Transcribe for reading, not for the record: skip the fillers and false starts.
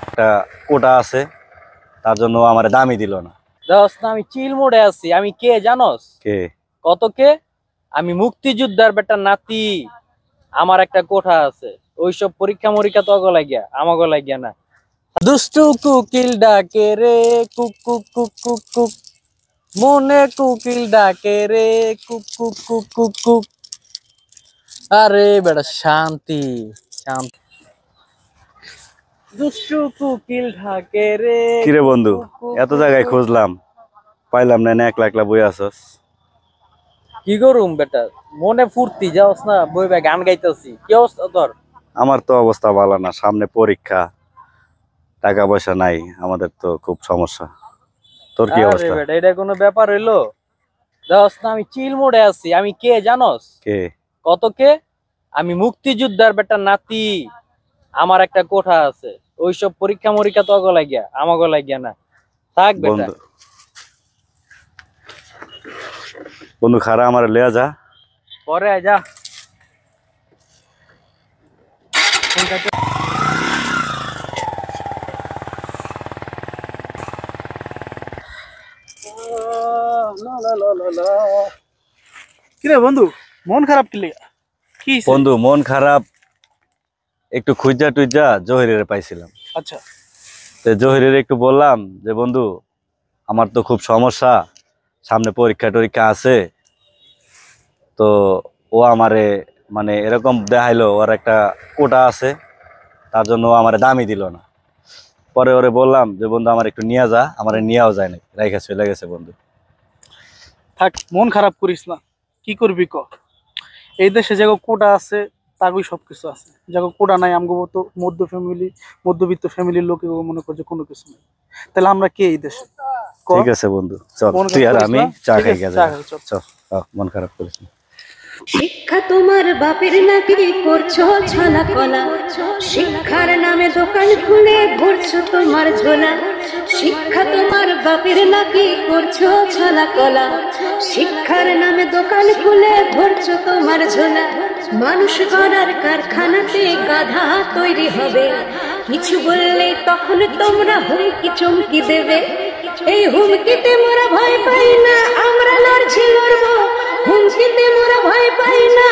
একটা কোটা আছে, তার জন্য আমার দামই দিল না। দোস্ত আমি চিল মোড়ে আছি। আমি কে জানোস? কে? কত কে? আমি মুক্তিযোদ্ধার বেটা নাতি। আমার একটা কোঠা আছে। ওইসব পরীক্ষা মরীক্ষা তো লাগিয়া আমাকে লাগিয়া না। দুষ্টু কুকিল ডাকে রে cook cook cook cook cook, মনে কুকিল ডাকে রে cook cook cook cook cook. আরে বেটা শান্তি শান্তি। দুষ্টু কুকিল ঢাকে রে। কিরে বন্ধু, এত জায়গায় খুঁজলাম, পাইলাম না, একলা একলা বই আসস। কি করুম বেটা, মনে ফুর্তি যাওস না, বই ভাই গান গাইতেছি। কি অবস্থা তোর? আমার তো অবস্থা ভালো না, সামনে পরীক্ষা, টাকা পয়সা নাই, আমাদের তো খুব সমস্যা। তোর কি অবস্থা? বেটা এটা কোনো ব্যাপার হইলো? যাওস না, আমি চিল মোড়ে আছি। আমি কে জানোস? কে? কত কে? আমি মুক্তিযোদ্ধার বেটা নাতি। আমার একটা কোঠা আছে। ওইসব পরীক্ষা মরীক্ষা তো লাগিয়া আমাকে লাগিয়া না। থাক বেটা। বন্ধু খারা আমার লিয়া যা। পরে যা। কিরে বন্ধু, মন খারাপ কি লিগা? কি বন্ধু মন খারাপ, একটু খুঁজা টুইজা জহিরের পাইছিলাম। আচ্ছা, তো জহিরের একটু বললাম যে বন্ধু আমার তো খুব সমস্যা, সামনে পরীক্ষা টরীক্ষা আছে, তো ও আমারে মানে এরকম দেখাইলো ওর একটা কোটা আছে, তার জন্য ও আমারে দামই দিল না। পরে ওরে বললাম যে বন্ধু আমার একটু নিয়ে যা, আমারে নিয়েও যায় না, রেখে চলে গেছে বন্ধু। থাক, মন খারাপ করিস না। কি করবি ক? এই দেশে যে কোটা আছে তাগই সবকিছু আছে, যে কোটা নাই আমগো তো মধ্যবিত্ত ফ্যামিলির লোকে মনে করছে কোনো কিছু নেই। তাহলে আমরা কে এই দেশে? ঠিক আছে বন্ধু, চল তুই আর আমি চা খাই গেছে। চল, মন খারাপ করিস না। শিক্ষা তোমার বাপের নাকি করছো ছলা কলা, শিক্ষার নামে দোকান খুলে ঘুরছো তোমার ঝোলা। শিক্ষা তোমার বাপের নাকি করছো ছলা কলা, শিক্ষার নামে দোকান খুলে ঘুরছো তোমার ঝোলা। মানুষ গড়ার কারখানাতে গাধা তৈরি হবে, কিছু বললে তখন তোমরা হুমকি চমকি দেবে। এই হুমকিতে মোরা ভয় পাই না, আমরা লড়ছি লড়বো। হুমকিতে মোরা ভয় পাই না,